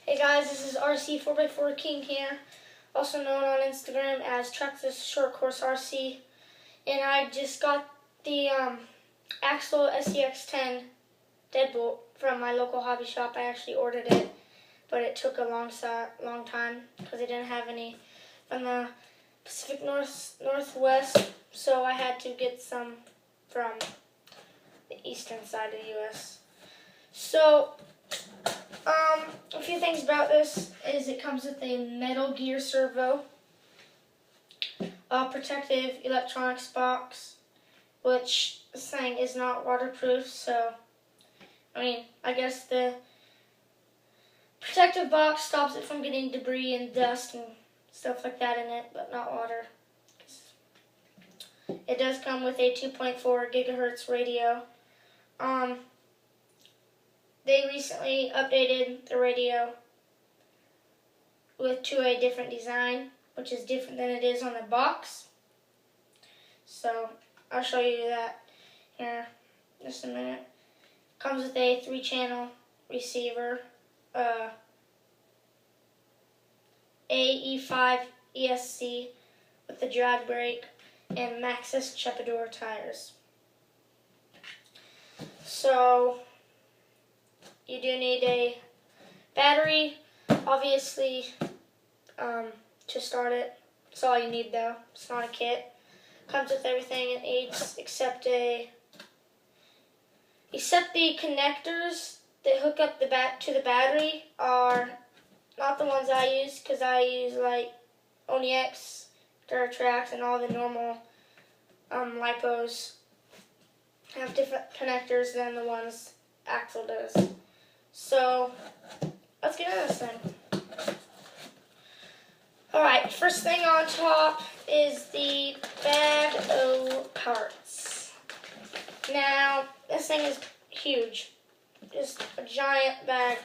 Hey guys, this is RC 4x4 King here, also known on Instagram as Texas Short Course RC, and I just got the axial scx10 deadbolt from my local hobby shop. I actually ordered it, but it took a long time because they didn't have any from the Pacific Northwest, so I had to get some from the eastern side of the U.S. So, a few things about this is it comes with a metal gear servo, a protective electronics box, which this thing is not waterproof, so I guess the protective box stops it from getting debris and dust and stuff like that in it, but not water. It does come with a 2.4 gigahertz radio. They recently updated the radio to a different design, which is different than it is on the box. So I'll show you that here in just a minute. Comes with a 3-channel receiver, AE5 ESC with the drag brake and Maxxis Chapador tires. So you do need a battery, obviously, to start it. That's all you need though. It's not a kit. Comes with everything it needs except the connectors that hook up to the battery are not the ones I use, because I use like Onyx, Duratrax, and all the normal lipos have different connectors than the ones Axial does. So let's get into this thing. Alright, first thing on top is the bag of parts. Now, this thing is huge. Just a giant bag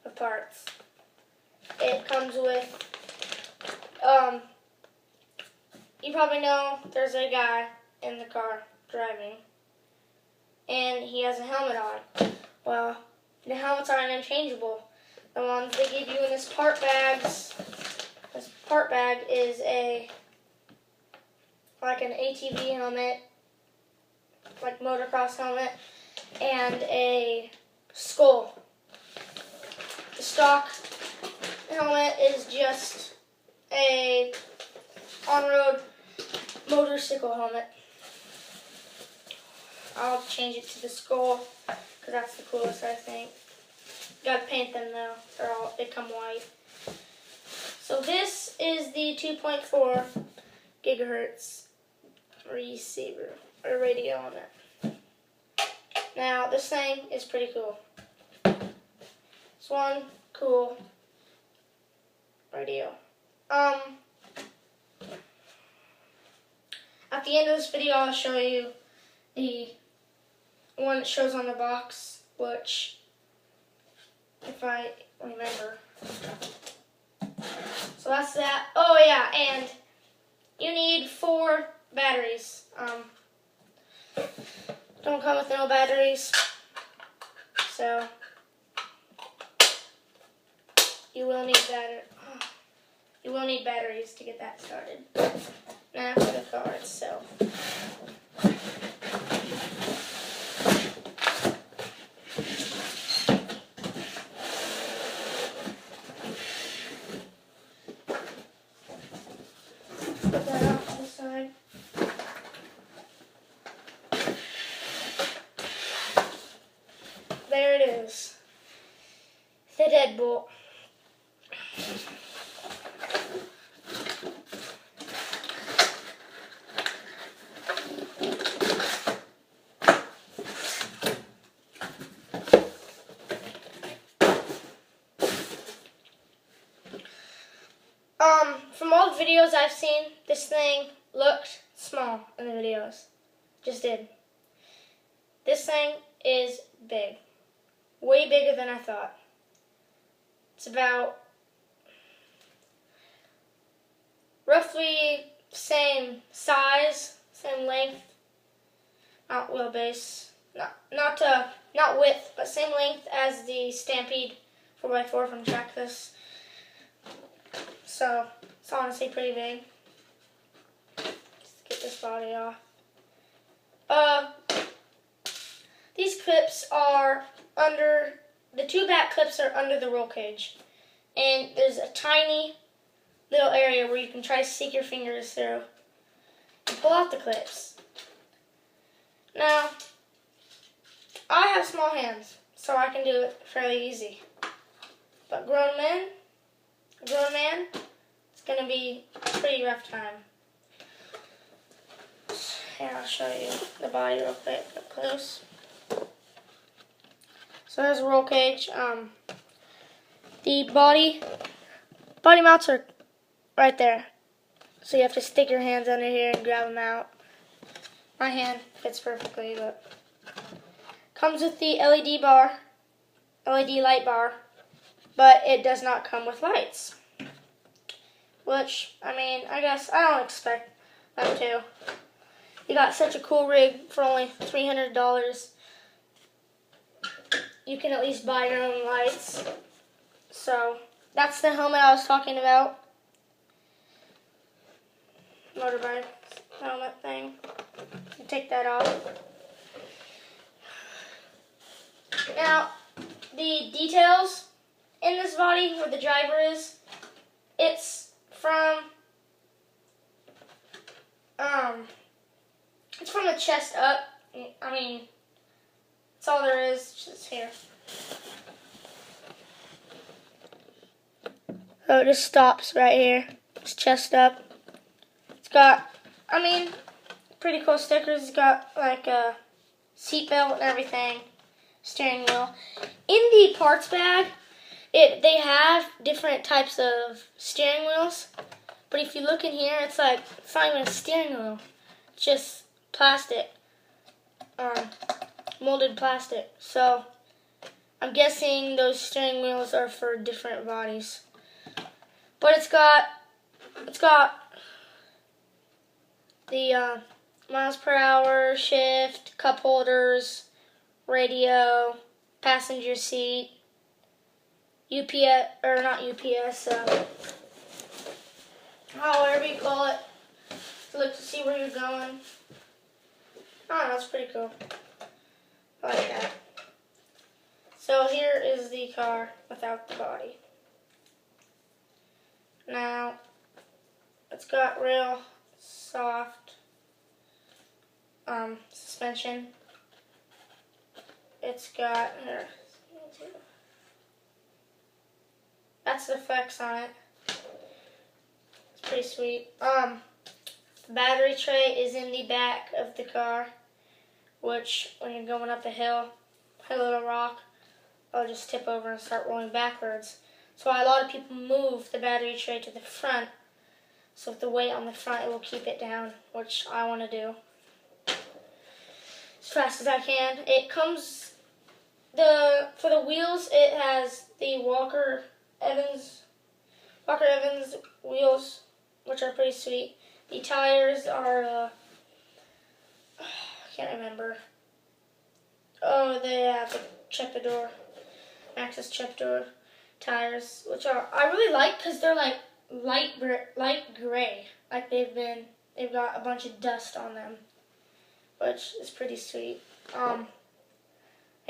of parts. It comes with, you probably know there's a guy in the car driving, and he has a helmet on. Well, the helmets are interchangeable. The ones they give you in this part bag is like an ATV helmet, like motocross helmet, and a skull. The stock helmet is just a on-road motorcycle helmet. I'll change it to the skull because that's the coolest, I think. Gotta paint them though. They come white. So this is the 2.4 gigahertz receiver or radio on it. Now this thing is pretty cool. It's one cool radio. At the end of this video, I'll show you the one that shows on the box, which, if I remember. So that's that. Oh yeah, and you need 4 batteries. Don't come with no batteries, so you will need batteries to get that started. Now for the car itself. Put that off to the side. There it is. The deadbolt. From all the videos I've seen, this thing looked small in the videos. Just did. This thing is big. Way bigger than I thought. It's about roughly same size, same length, not wheelbase, not width, but same length as the Stampede 4x4 from Traxxas. So it's honestly pretty big. Let's get this body off. These clips are under, the two back clips are under the roll cage. And there's a tiny little area where you can try to stick your fingers through and pull out the clips. Now, I have small hands, so I can do it fairly easy. But grown man, it's going to be a pretty rough time. Here, I'll show you the body real quick, up close. So there's a roll cage. The body mounts are right there. So you have to stick your hands under here and grab them out. My hand fits perfectly, but comes with the LED light bar, but it does not come with lights. Which, I mean, I guess I don't expect them to. You got such a cool rig for only $300. You can at least buy your own lights. So that's the helmet I was talking about. Motorbike helmet thing. You take that off. Now, the details in this body where the driver is, it's from the chest up. I mean, that's all there is, just here. So it just stops right here. It's chest up. It's got, I mean, pretty cool stickers. It's got like a seat belt and everything. Steering wheel. In the parts bag, they have different types of steering wheels. But if you look in here, it's not even a steering wheel. It's just plastic. Molded plastic. So I'm guessing those steering wheels are for different bodies. But it's got the miles per hour, shift, cup holders, radio, passenger seat, UPS, or not UPS, however you call it, to look to see where you're going. Oh, that's pretty cool. I like that. So here is the car without the body. Now, it's got real soft suspension. It's got, here, that's the flex on it. It's pretty sweet. The battery tray is in the back of the car, which when you're going up a hill, hit a little rock, it'll just tip over and start rolling backwards. So a lot of people move the battery tray to the front, so with the weight on the front, it will keep it down, which I want to do as fast as I can. It comes, for the wheels, it has the Walker Evans wheels, which are pretty sweet. The tires are, I can't remember. Oh, they have the Chepador, Maxxis Chepador tires, which I really like because they're like light gray, like they've got a bunch of dust on them, which is pretty sweet. I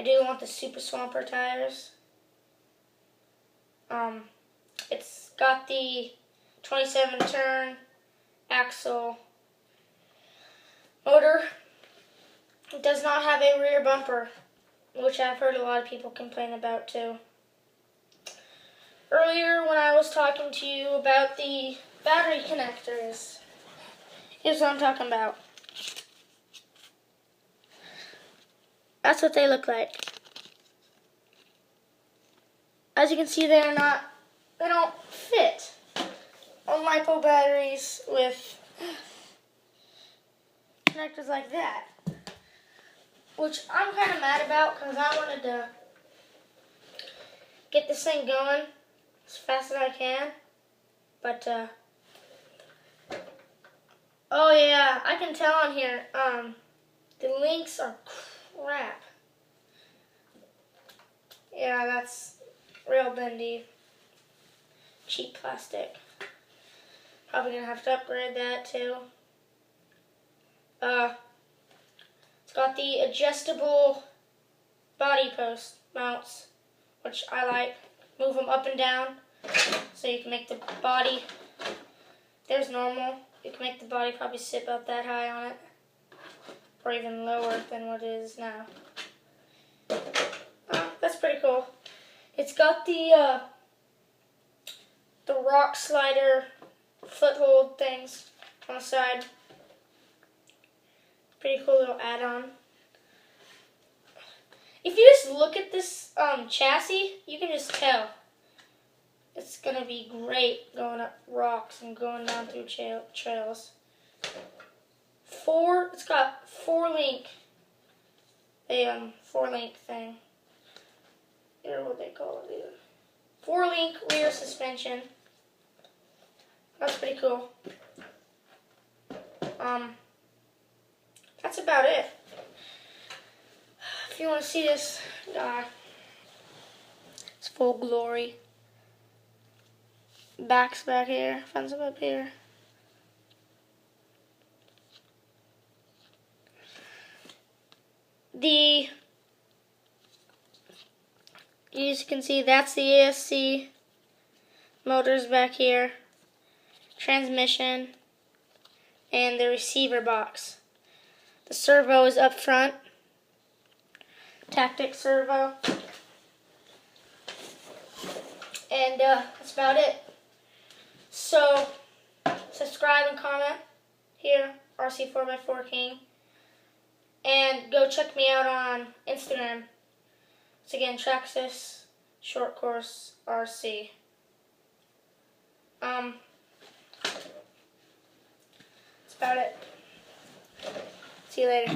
do want the Super Swamper tires. It's got the 27 turn axial motor. It does not have a rear bumper, which I've heard a lot of people complain about too. Earlier when I was talking to you about the battery connectors, here's what I'm talking about. That's what they look like. As you can see, they don't fit on LiPo batteries with connectors like that, which I'm kind of mad about because I wanted to get this thing going as fast as I can, but oh yeah, I can tell on here, the links are crap. Yeah, that's real bendy. Cheap plastic. Probably gonna have to upgrade that too. It's got the adjustable body post mounts, which I like. Move them up and down so you can make the body, there's normal, you can make the body probably sit about that high on it, or even lower than what it is now. That's pretty cool. It's got the rock slider foothold things on the side. Pretty cool little add-on. If you just look at this chassis, you can just tell it's gonna be great going up rocks and going down through trails. It's got four-link thing. Or what they call it either. 4-link rear suspension. That's pretty cool. That's about it. If you want to see this guy, it's full glory. Back's back here, fronts up here. As you can see, that's the ASC. Motors back here. Transmission. And the receiver box. The servo is up front. Tactic servo. And that's about it. So, subscribe and comment here, RC4x4 King. And go check me out on Instagram. It's again, Traxxas Short Course RC. That's about it. See you later.